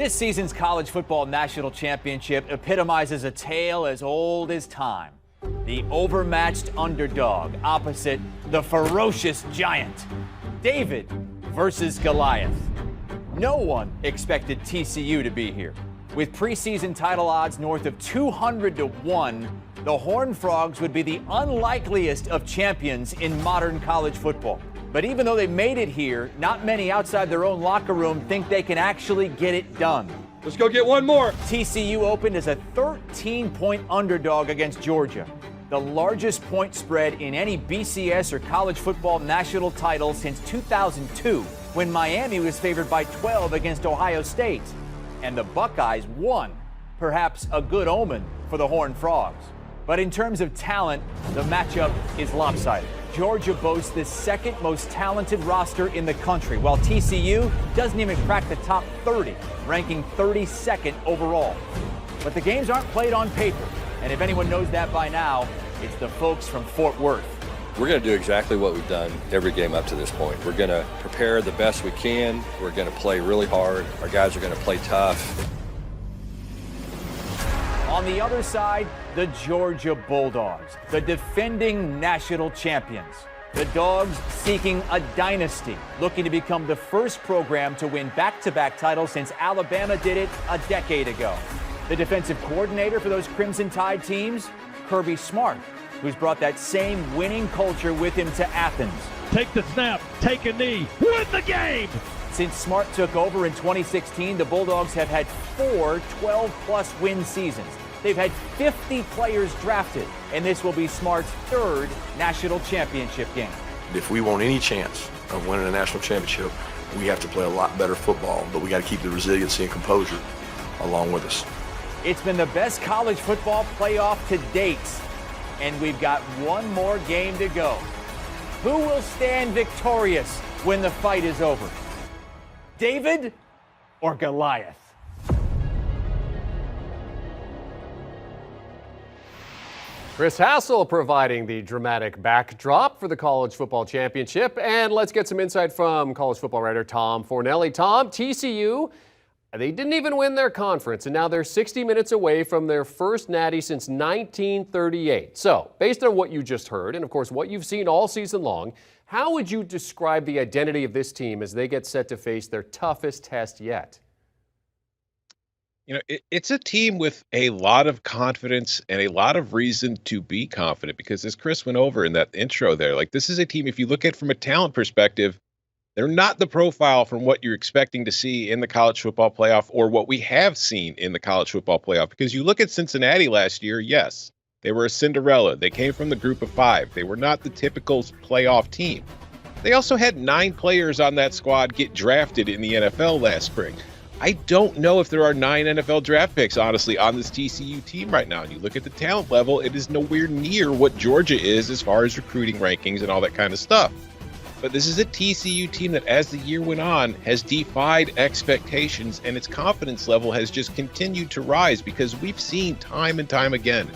This season's college football national championship epitomizes a tale as old as time. The overmatched underdog opposite the ferocious giant. David versus Goliath. No one expected TCU to be here. With preseason title odds north of 200 to 1, the Horned Frogs would be the unlikeliest of champions in modern college football. But even though they made it here, not many outside their own locker room think they can actually get it done. Let's go get one more. TCU opened as a 13-point underdog against Georgia, the largest point spread in any BCS or college football national title since 2002, when Miami was favored by 12 against Ohio State. And the Buckeyes won, perhaps a good omen for the Horned Frogs. But in terms of talent, the matchup is lopsided. Georgia boasts the second most talented roster in the country, while TCU doesn't even crack the top 30, ranking 32nd overall. But the games aren't played on paper, and if anyone knows that by now, it's the folks from Fort Worth. We're going to do exactly what we've done every game up to this point. We're going to prepare the best we can. We're going to play really hard. Our guys are going to play tough. On the other side, the Georgia Bulldogs, the defending national champions. The Dogs seeking a dynasty, looking to become the first program to win back-to-back titles since Alabama did it a decade ago. The defensive coordinator for those Crimson Tide teams, Kirby Smart, who's brought that same winning culture with him to Athens. Take the snap, take a knee, win the game! Since Smart took over in 2016, the Bulldogs have had 4 12-plus win seasons. They've had 50 players drafted, and this will be Smart's third national championship game. If we want any chance of winning a national championship, we have to play a lot better football, but we got to keep the resiliency and composure along with us. It's been the best college football playoff to date, and we've got one more game to go. Who will stand victorious when the fight is over? David or Goliath? Chris Hassel providing the dramatic backdrop for the College Football Championship. And let's get some insight from college football writer Tom Fornelli. Tom, TCU, they didn't even win their conference, and now they're 60 minutes away from their first natty since 1938. So, based on what you just heard, and of course what you've seen all season long, how would you describe the identity of this team as they get set to face their toughest test yet? You know, it's a team with a lot of confidence and a lot of reason to be confident because as Chris went over in that intro there, like this is a team, if you look at it from a talent perspective, they're not the profile from what you're expecting to see in the college football playoff or what we have seen in the college football playoff. Because you look at Cincinnati last year, yes, they were a Cinderella. They came from the group of 5. They were not the typical playoff team. They also had 9 players on that squad get drafted in the NFL last spring. I don't know if there are 9 NFL draft picks, honestly, on this TCU team right now. And you look at the talent level, it is nowhere near what Georgia is as far as recruiting rankings and all that kind of stuff. But this is a TCU team that, as the year went on, has defied expectations, and its confidence level has just continued to rise because we've seen time and time again,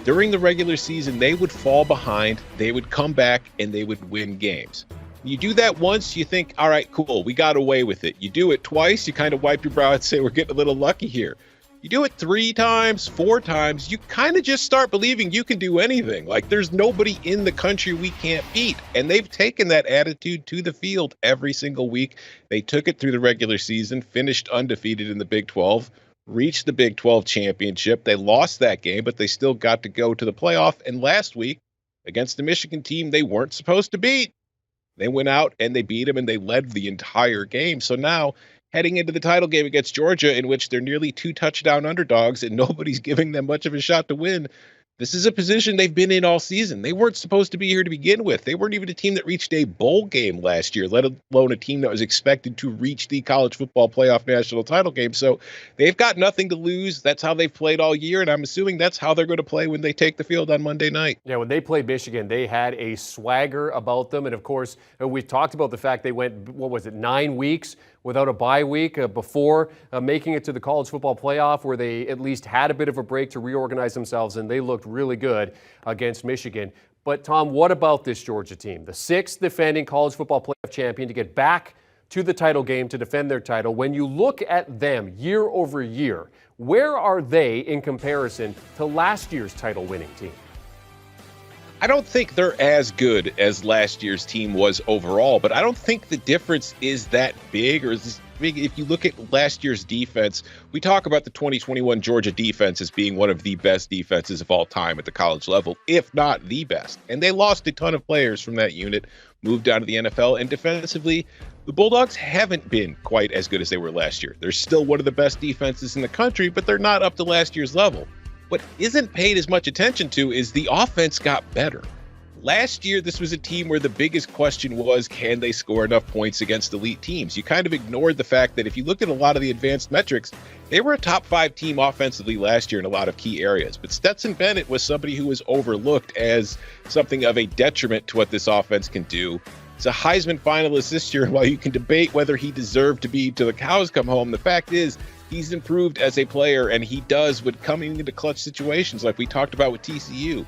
during the regular season, they would fall behind, they would come back, and they would win games. You do that once, you think, all right, cool, we got away with it. You do it twice, you kind of wipe your brow and say, we're getting a little lucky here. You do it 3 times, 4 times, you kind of just start believing you can do anything. Like there's nobody in the country we can't beat. And they've taken that attitude to the field every single week. They took it through the regular season, finished undefeated in the Big 12, reached the Big 12 championship. They lost that game, but they still got to go to the playoff. And last week, against the Michigan team they weren't supposed to beat, they went out and they beat them and they led the entire game. So now heading into the title game against Georgia, in which they're nearly 2 touchdown underdogs and nobody's giving them much of a shot to win, this is a position they've been in all season. They weren't supposed to be here to begin with. They weren't even a team that reached a bowl game last year, let alone a team that was expected to reach the college football playoff national title game. So they've got nothing to lose. That's how they've played all year, and I'm assuming that's how they're going to play when they take the field on Monday night. Yeah, when they played Michigan, they had a swagger about them. And, of course, we talked about the fact they went, 9 weeks without a bye week before making it to the college football playoff, where they at least had a bit of a break to reorganize themselves, and they looked really good against Michigan. But, Tom, what about this Georgia team? The 6th defending college football playoff champion to get back to the title game to defend their title. When you look at them year over year, where are they in comparison to last year's title winning team? I don't think they're as good as last year's team was overall, but I don't think the difference is that big or as big. If you look at last year's defense, we talk about the 2021 Georgia defense as being one of the best defenses of all time at the college level, if not the best. And they lost a ton of players from that unit, moved down to the NFL, and defensively, the Bulldogs haven't been quite as good as they were last year. They're still one of the best defenses in the country, but they're not up to last year's level. What isn't paid as much attention to is the offense got better. Last year, this was a team where the biggest question was, can they score enough points against elite teams? You kind of ignored the fact that if you looked at a lot of the advanced metrics, they were a top 5 team offensively last year in a lot of key areas. But Stetson Bennett was somebody who was overlooked as something of a detriment to what this offense can do. He's a Heisman finalist this year, and while you can debate whether he deserved to be till the cows come home, the fact is he's improved as a player, and he does with coming into clutch situations like we talked about with TCU.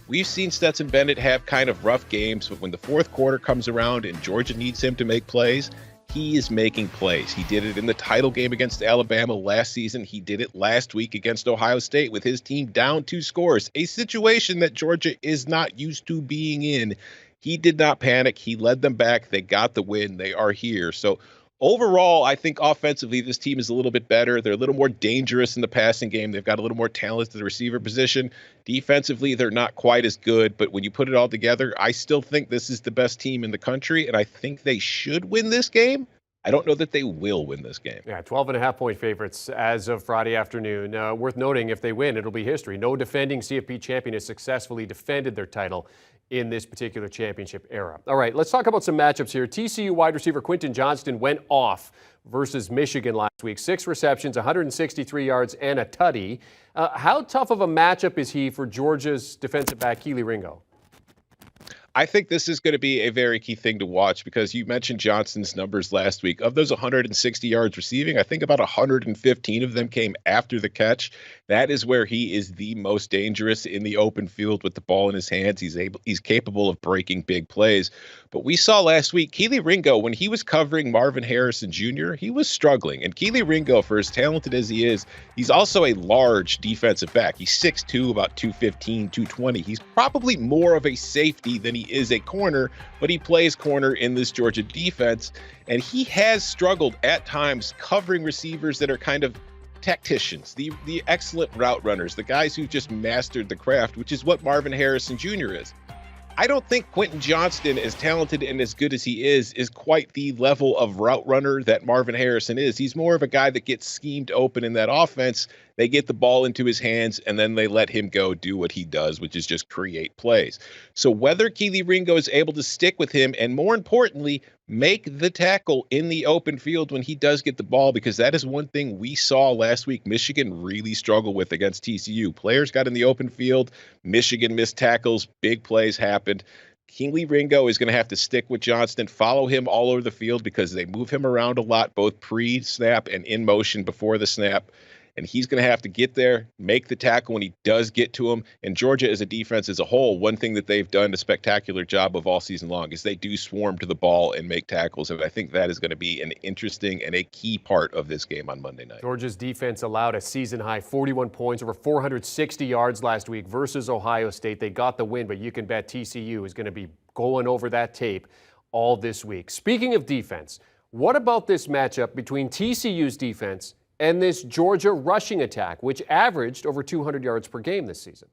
We've seen Stetson Bennett have kind of rough games, but when the fourth quarter comes around and Georgia needs him to make plays, he is making plays. He did it in the title game against Alabama last season. He did it last week against Ohio State with his team down 2 scores, a situation that Georgia is not used to being in. He did not panic. He led them back. They got the win. They are here. So overall, I think offensively, this team is a little bit better. They're a little more dangerous in the passing game. They've got a little more talent at the receiver position. Defensively, they're not quite as good. But when you put it all together, I still think this is the best team in the country, and I think they should win this game. I don't know that they will win this game. Yeah, 12.5-point favorites as of Friday afternoon. Worth noting, if they win, it'll be history. No defending CFP champion has successfully defended their title in this particular championship era. All right, let's talk about some matchups here. TCU wide receiver Quentin Johnston went off versus Michigan last week. 6 receptions, 163 yards, and a tutty. How tough of a matchup is he for Georgia's defensive back, Kelee Ringo? I think this is going to be a very key thing to watch because you mentioned Johnston's numbers last week. Of those 160 yards receiving, I think about 115 of them came after the catch. That is where he is the most dangerous in the open field with the ball in his hands. He's capable of breaking big plays. But we saw last week, Kelee Ringo, when he was covering Marvin Harrison Jr., he was struggling. And Kelee Ringo, for as talented as he is, he's also a large defensive back. He's 6'2", about 215, 220. He's probably more of a safety than he is a corner, but he plays corner in this Georgia defense. And he has struggled at times covering receivers that are kind of tacticians, the excellent route runners, the guys who've just mastered the craft, which is what Marvin Harrison Jr. is. I don't think Quentin Johnston, as talented and as good as he is quite the level of route runner that Marvin Harrison is. He's more of a guy that gets schemed open in that offense. They get the ball into his hands, and then they let him go do what he does, which is just create plays. So whether Kelee Ringo is able to stick with him and, more importantly, make the tackle in the open field when he does get the ball, because that is one thing we saw last week Michigan really struggle with against TCU. Players got in the open field. Michigan missed tackles. Big plays happened. Kelee Ringo is going to have to stick with Johnston, follow him all over the field because they move him around a lot, both pre-snap and in motion before the snap. And he's going to have to get there, make the tackle when he does get to him. And Georgia as a defense as a whole, one thing that they've done a spectacular job of all season long is they do swarm to the ball and make tackles. And I think that is going to be an interesting and a key part of this game on Monday night. Georgia's defense allowed a season-high 41 points, over 460 yards last week versus Ohio State. They got the win, but you can bet TCU is going to be going over that tape all this week. Speaking of defense, what about this matchup between TCU's defense and this Georgia rushing attack, which averaged over 200 yards per game this season?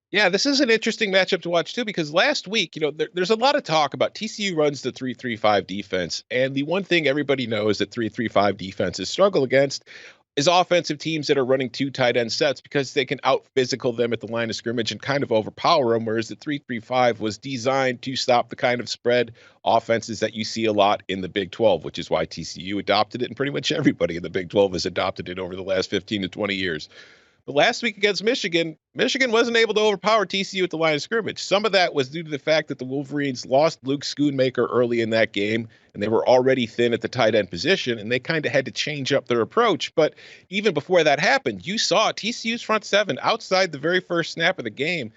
Yeah, this is an interesting matchup to watch, too, because last week, there's a lot of talk about TCU runs the 3-3-5 defense. And the one thing everybody knows that 3-3-5 defenses struggle against is offensive teams that are running 2 tight end sets because they can out-physical them at the line of scrimmage and kind of overpower them, whereas the 3-3-5 was designed to stop the kind of spread offenses that you see a lot in the Big 12, which is why TCU adopted it, and pretty much everybody in the Big 12 has adopted it over the last 15 to 20 years. But last week against Michigan wasn't able to overpower TCU at the line of scrimmage. Some of that was due to the fact that the Wolverines lost Luke Schoonmaker early in that game, and they were already thin at the tight end position, and they kind of had to change up their approach. But even before that happened, you saw TCU's front seven outside the very first snap of the game.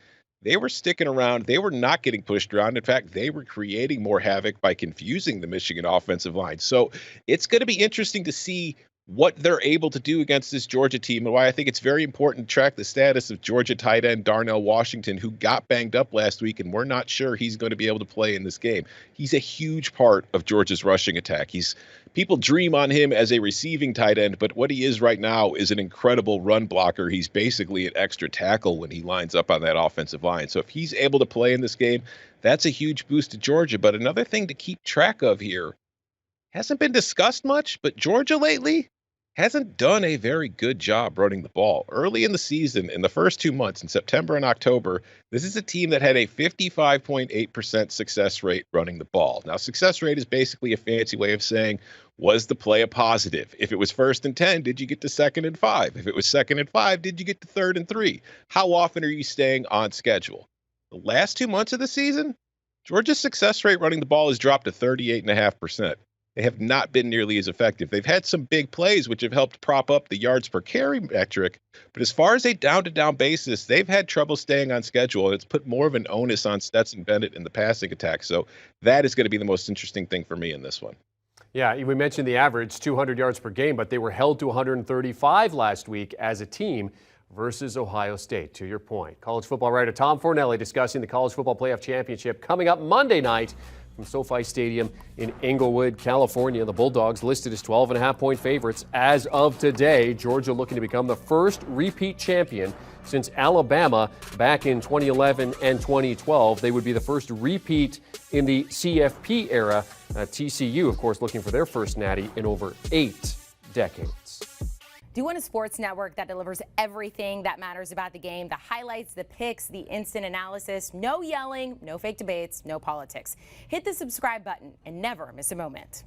they were sticking around. They were not getting pushed around. In fact, they were creating more havoc by confusing the Michigan offensive line. So it's going to be interesting to see what they're able to do against this Georgia team, and why I think it's very important to track the status of Georgia tight end Darnell Washington, who got banged up last week, and we're not sure he's going to be able to play in this game. He's a huge part of Georgia's rushing attack. People dream on him as a receiving tight end, but what he is right now is an incredible run blocker. He's basically an extra tackle when he lines up on that offensive line. So if he's able to play in this game, that's a huge boost to Georgia. But another thing to keep track of here, hasn't been discussed much, but Georgia lately hasn't done a very good job running the ball. Early in the season, in the first 2 months, in September and October, this is a team that had a 55.8% success rate running the ball. Now, success rate is basically a fancy way of saying, was the play a positive? If it was 1st and 10, did you get to 2nd and 5? If it was 2nd and 5, did you get to 3rd and 3? How often are you staying on schedule? The last 2 months of the season, Georgia's success rate running the ball has dropped to 38.5%. They have not been nearly as effective. They've had some big plays, which have helped prop up the yards per carry metric. But as far as a down-to-down basis, they've had trouble staying on schedule, and it's put more of an onus on Stetson Bennett in the passing attack. So that is going to be the most interesting thing for me in this one. Yeah, we mentioned the average 200 yards per game, but they were held to 135 last week as a team versus Ohio State, to your point. College football writer Tom Fornelli discussing the College Football Playoff Championship coming up Monday night from SoFi Stadium in Inglewood, California. The Bulldogs listed as 12.5-point favorites as of today. Georgia looking to become the first repeat champion since Alabama back in 2011 and 2012. They would be the first repeat in the CFP era. TCU, of course, looking for their first natty in over 8 decades. Do you want a sports network that delivers everything that matters about the game? The highlights, the picks, the instant analysis, no yelling, no fake debates, no politics. Hit the subscribe button and never miss a moment.